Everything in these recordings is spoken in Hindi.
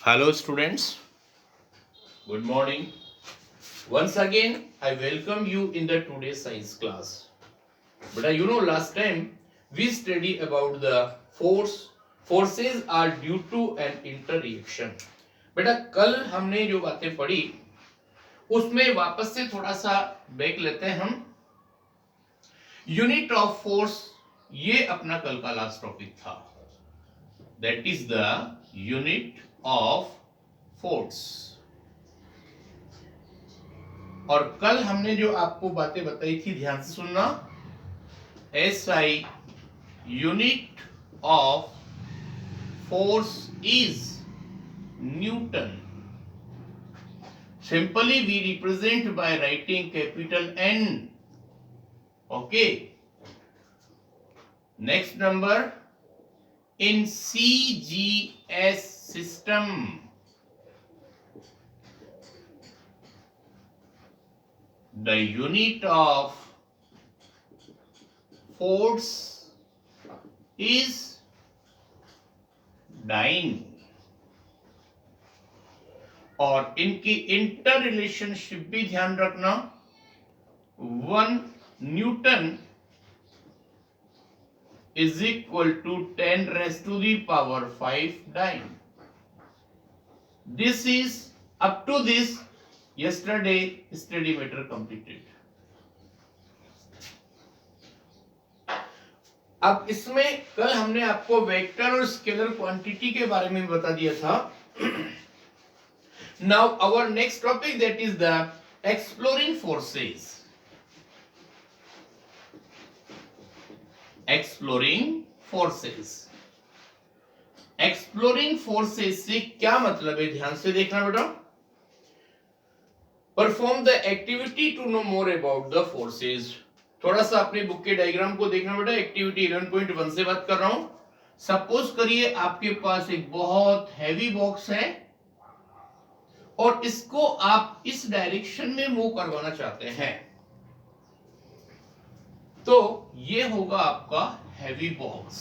Hello, students. Good morning. Once again, I welcome you in the today's science class. But last time we studied about the force. Forces are due to an interaction. बेटा कल हमने जो बातें पढ़ी उसमें वापस से थोड़ा सा बैक लेते हैं हम. यूनिट ऑफ फोर्स ये अपना कल का लास्ट टॉपिक था. That is the unit of force. और कल हमने जो आपको बातें बताई थी ध्यान से सुनना. SI unit of force is newton. Simply we represent by writing capital N. Okay. Next number in CGS system. The unit of force is dyne. और इनकी इंटर रिलेशनशिप भी ध्यान रखना. 1 Newton is equal to 10 raised to the power 5 dyne. This is up to this yesterday study matter completed. अब इसमें कल हमने आपको वेक्टर और स्केलर क्वांटिटी के बारे में बता दिया था. Now our next topic, that is the exploring forces. Exploring forces. Exploring forces से क्या मतलब है ध्यान से देखना बेटा. Perform the activity to know more about the forces. थोड़ा सा अपनी बुक के डायग्राम को देखना बेटा. एक्टिविटी 11.1 से बात कर रहा हूं. सपोज करिए आपके पास एक बहुत हैवी बॉक्स है और इसको आप इस डायरेक्शन में मूव करवाना चाहते हैं. तो ये होगा आपका हैवी बॉक्स.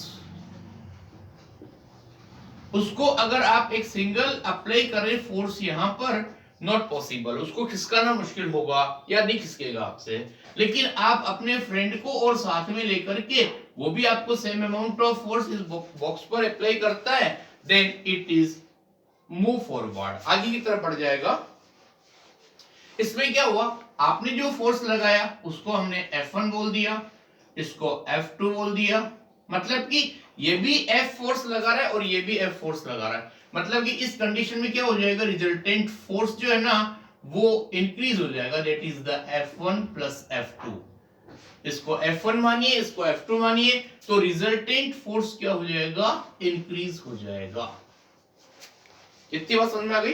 उसको अगर आप एक सिंगल अप्लाई करें फोर्स यहां पर, नॉट पॉसिबल. उसको खिसकाना मुश्किल होगा या नहीं खिसकेगा आपसे. लेकिन आप अपने फ्रेंड को और साथ में लेकर के वो भी आपको सेम अमाउंट ऑफ फोर्स इस बॉक्स पर अप्लाई करता है, then it is move forward, आगे की तरफ बढ़ जाएगा. इसमें क्या हुआ, आपने जो फोर्स लगाया उसको हमने F1 बोल दिया, इसको F2 बोल दिया. मतलब कि ये भी F फोर्स लगा रहा है और ये भी F फोर्स लगा रहा है. मतलब कि इस कंडीशन में क्या हो जाएगा, रिजल्टेंट फोर्स जो है ना वो इंक्रीज हो जाएगा. That is the F1 plus F2. इसको F1 मानिए, इसको F2 मानिए, तो रिजल्टेंट फोर्स क्या हो जाएगा, इंक्रीज हो जाएगा. इतनी बात समझ में आ गई.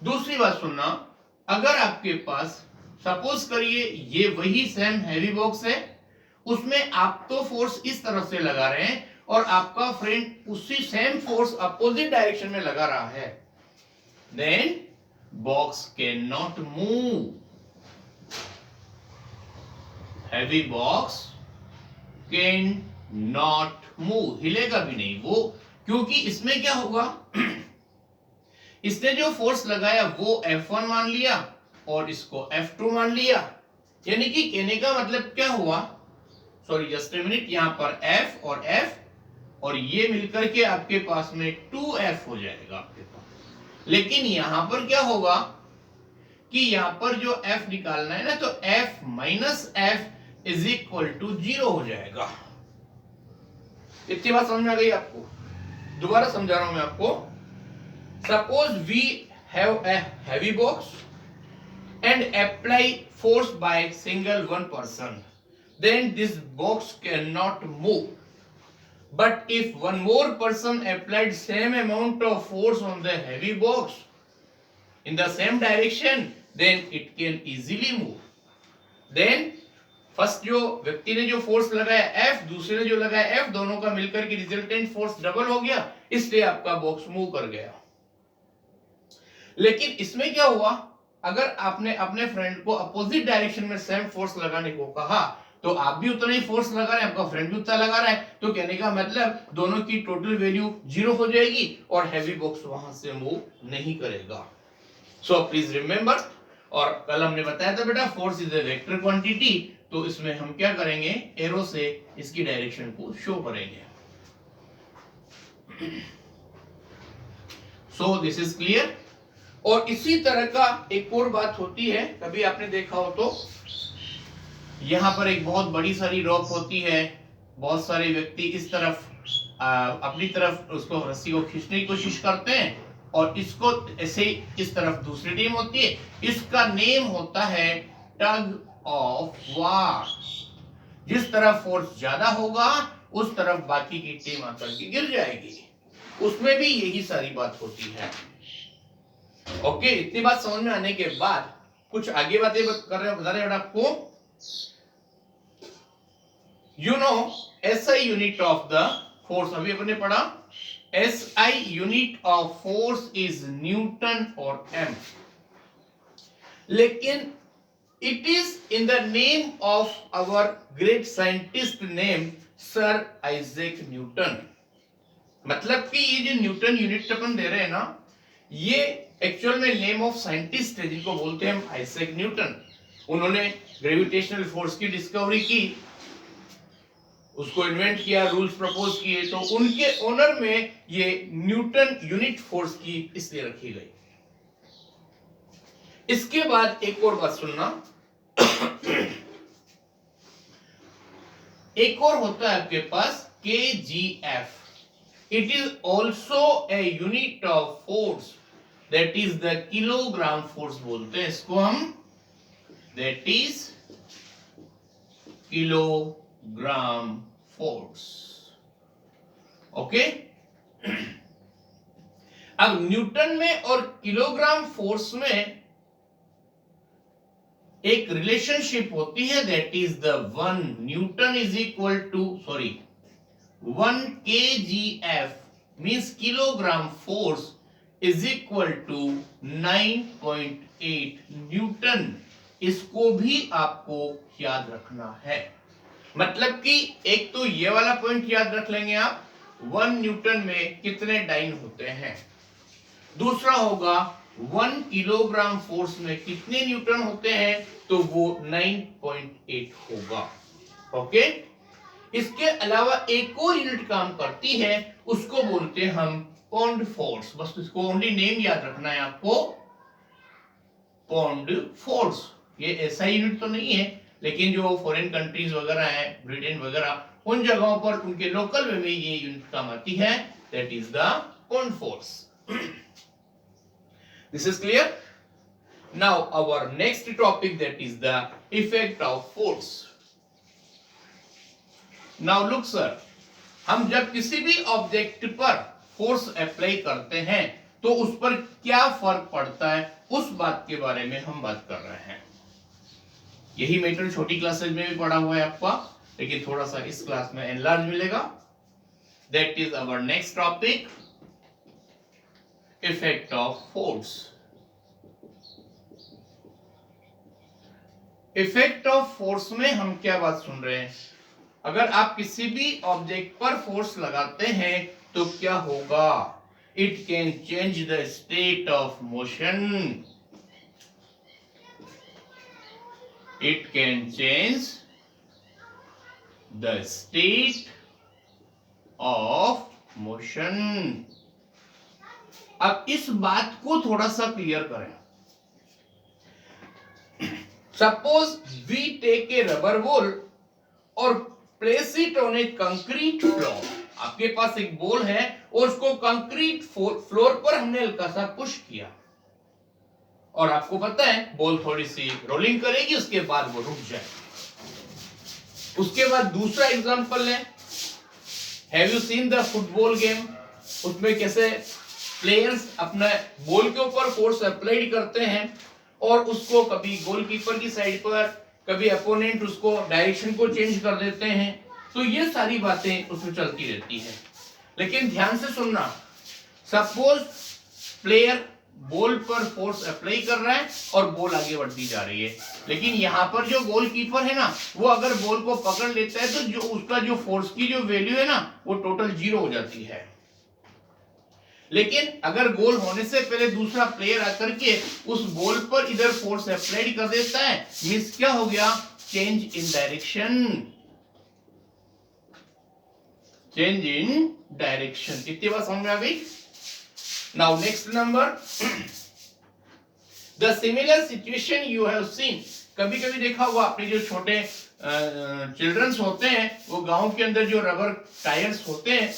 दूसरी बात सुनना. अगर आपके पास सपोज करिए ये वही सेम हैवी बॉक्स है, उसमें आप तो फोर्स इस तरफ से लगा रहे हैं और आपका फ्रेंड उसी सेम फोर्स अपोजिट डायरेक्शन में लगा रहा है, then box can not move. Heavy box can not move, हिलेगा भी नहीं वो. क्योंकि इसमें क्या होगा, इसने जो फोर्स लगाया वो F1 मान लिया और इसको F2 मान लिया. यानी कि कहने का मतलब क्या हुआ, सॉरी जस्ट ए मिनट, यहां पर F और F और ये मिलकर के आपके पास में 2F हो जाएगा आपके पास. लेकिन यहां पर क्या होगा कि यहां पर जो F निकालना है ना, तो F minus F is equal to 0 हो जाएगा. इतनी बात समझ में आ गई आपको. दोबारा समझा रहा हूं मैं आपको. Suppose we have a heavy box and apply force by single one person, then this box cannot move. But if one more person applied same amount of force on the heavy box in the same direction, then it can easily move. Then first जो व्यक्ति ने जो फोर्स लगाया F, दूसरे ने जो लगाया F, दोनों का मिलकर के रिजल्टेंट फोर्स डबल हो गया, इसलिए आपका बॉक्स मूव कर गया. लेकिन इसमें क्या हुआ, अगर आपने अपने फ्रेंड को अपोजिट डायरेक्शन में सेम फोर्स लगाने को कहा तो आप भी उतना ही फोर्स लगा रहे हैं, आपका फ्रेंड भी उतना लगा रहा है, तो कहने का मतलब दोनों की टोटल वैल्यू 0 हो जाएगी और हैवी बॉक्स वहां से मूव नहीं करेगा। सो प्लीज रिमेंबर, और कल हमने बताया था बेटा force is a vector quantity, तो इसमें हम क्या करेंगे, एरो से इसकी डायरेक्शन को शो करेंगे। So this is clear. और इसी तरह का एक और बात होती है, कभी आपने देखा हो तो यहां पर एक बहुत बड़ी सारी रॉप होती है, बहुत सारे व्यक्ति इस तरफ अपनी तरफ उसको रस्सी को खींचने की कोशिश करते हैं और इसको ऐसे इस तरफ दूसरी टीम होती है, इसका नेम होता है टग ऑफ वार। जिस तरफ फोर्स ज्यादा होगा उस तरफ बाकी की टीम आकर के गिर जाएगी, उसमें भी यही सारी बात होती है। ओके, इतनी बात समझ में आने के बाद कुछ आगे बातें कर रहे हैं, बता रहे हैं आपको। You know SI unit of the force, अभी अपने पढ़ा SI unit of force is newton और एम, लेकिन it is in the name of our great scientist name sir Isaac Newton. मतलब कि ये जो न्यूटन यूनिट अपन दे रहे हैं ना, ये एक्चुअल में नेम ऑफ साइंटिस्ट है जिनको बोलते हैं हम आइजैक न्यूटन। उन्होंने ग्रेविटेशनल फोर्स की डिस्कवरी की, उसको इन्वेंट किया, रूल्स प्रपोज किए, तो उनके ऑनर में ये न्यूटन यूनिट फोर्स की इसलिए रखी गई। इसके बाद एक और बात सुनना, एक और होता है आपके पास KGF। It is also a unit of force, that is the kilogram force बोलते हैं इसको हम, that is kilogram force। Okay, अब न्यूटन में और किलोग्राम फोर्स में एक रिलेशनशिप होती है, that is the 1 Newton is equal to 1 kgf means kilogram force is equal to 9.8 Newton. इसको भी आपको याद रखना है। मतलब कि एक तो ये वाला पॉइंट याद रख लेंगे आप, 1 न्यूटन में कितने डाइन होते हैं। दूसरा होगा 1 किलोग्राम फोर्स में कितने न्यूटन होते हैं, तो वो 9.8 होगा। ओके, इसके अलावा एक और यूनिट काम करती है, उसको बोलते हैं हम पाउंड फोर्स। बस इसको ओनली नेम याद रखना है आपको, पाउंड फोर्स। ये ऐसा यूनिट तो नहीं है, लेकिन जो फॉरेन कंट्रीज वगैरह है, ब्रिटेन वगैरह, उन जगहों पर उनके लोकल में ये यूनिट काम आती है, that is the pound force. This is clear. Now our next topic, that is the effect of force. Now look sir, हम जब किसी भी ऑब्जेक्ट पर फोर्स अप्लाई करते हैं तो उस पर क्या फर्क पड़ता है, उस बात के बारे में हम बात कर रहे हैं। यही मैटर छोटी क्लासेज में भी पढ़ा हुआ है आपका, लेकिन थोड़ा सा इस क्लास में एनलार्ज मिलेगा। That is our next topic, effect of force. Effect of force में हम क्या बात सुन रहे हैं, अगर आप किसी भी ऑब्जेक्ट पर फोर्स लगाते हैं तो क्या होगा, it can change the state of motion. It can change the state of motion। अब इस बात को थोड़ा सा क्लियर करें। Suppose we take a rubber ball और place it on a concrete floor. आपके पास एक बॉल है और उसको कंक्रीट फ्लोर पर हमने हल्का सा पुश किया, और आपको पता है बॉल थोड़ी सी रोलिंग करेगी, उसके बाद वो रुक जाएगी। उसके बाद दूसरा एग्जांपल लें, have you seen the football game, उसमें कैसे प्लेयर्स अपना बॉल के ऊपर फोर्स अप्लाई करते हैं और उसको कभी गोलकीपर की साइड पर, कभी अपोनेंट उसको डायरेक्शन को चेंज कर देते हैं। तो ये सारी बातें उसमें चलती रहती है। लेकिन ध्यान से सुनना, सपोज प्लेयर बॉल पर फोर्स अप्लाई कर रहा है और बॉल आगे बढ़ती जा रही है। लेकिन यहाँ पर जो गोलकीपर है ना, वो अगर बॉल को पकड़ लेता है तो जो उसका जो फोर्स की जो वैल्यू है ना, वो टोटल 0 हो जाती है। लेकिन अगर गोल होने से पहले दूसरा प्लेयर आकर के उस बॉल पर इधर फोर्स अप्लाई कर देता है, मींस क्या हो गया, change in direction, change in direction. कितनी बात समझ में आ गई? Now next number, the similar situation you have seen. कभी कभी देखा हुआ आपने, जो छोटे चिल्ड्रंस होते हैं, वो गांव के अंदर जो रबर टायर्स होते हैं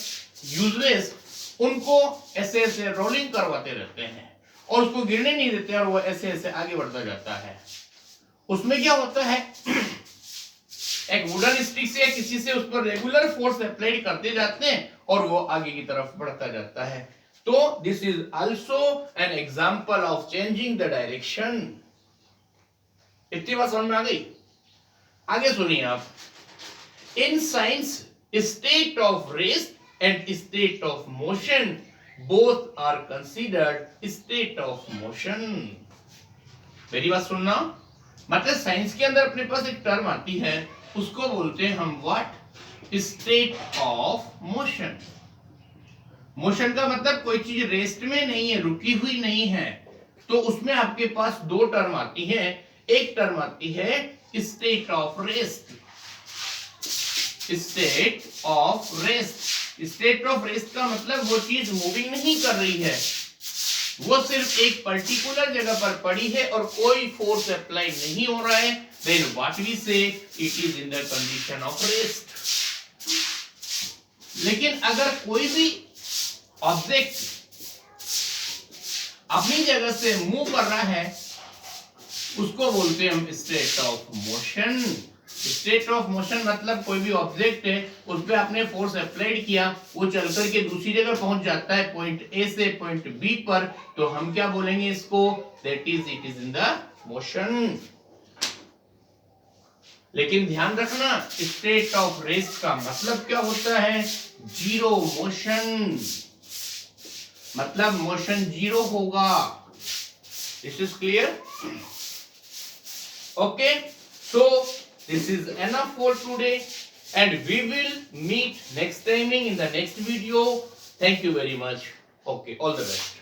यूजलेस, उनको ऐसे ऐसे रोलिंग करवाते रहते हैं और उसको गिरने नहीं देते और वो ऐसे ऐसे आगे बढ़ता जाता है। उसमें क्या होता है, एक वुडन स्टिक से या किसी से उस पर रेगुलर फोर्स अप्लाई करते जाते हैं और वो आगे की तरफ बढ़ता जाता है। तो this is also an example of changing the direction. इतनी बात समझ में आ गई? आगे सुनिए आप, in science state of rest and state of motion both are considered state of motion। मेरी बात सुनना, मतलब साइंस के अंदर अपने पास एक टर्म आती है, उसको बोलते हैं हम what, state of motion. Motion का मतलब कोई चीज रेस्ट में नहीं है, रुकी हुई नहीं है, तो उसमें आपके पास दो टर्म आती है। एक टर्म आती है state of rest, state of rest. State of rest का मतलब वो चीज मूविंग नहीं कर रही है, वो सिर्फ एक पर्टिकुलर जगह पर पड़ी है और कोई फोर्स अप्लाई नहीं हो रहा है, देन व्हाट वी से, it is in the condition of rest. लेकिन अगर कोई भी ऑब्जेक्ट अपनी जगह से मूव कर रहा है, उसको बोलते हैं हम state of motion. State of motion मतलब कोई भी ऑब्जेक्ट है, उस पर आपने फोर्स अप्लाइड किया, वो चल करके दूसरी जगह पहुंच जाता है, पॉइंट ए से पॉइंट बी पर, तो हम क्या बोलेंगे इसको, that is it is in the motion. लेकिन ध्यान रखना, स्टेट ऑफ रेस्ट का मतलब क्या होता है, जीरो मोशन, मतलब मोशन जीरो होगा। This is clear? Okay, so this is enough for today and we will meet next timing in the next video. Thank you very much. Okay, all the best.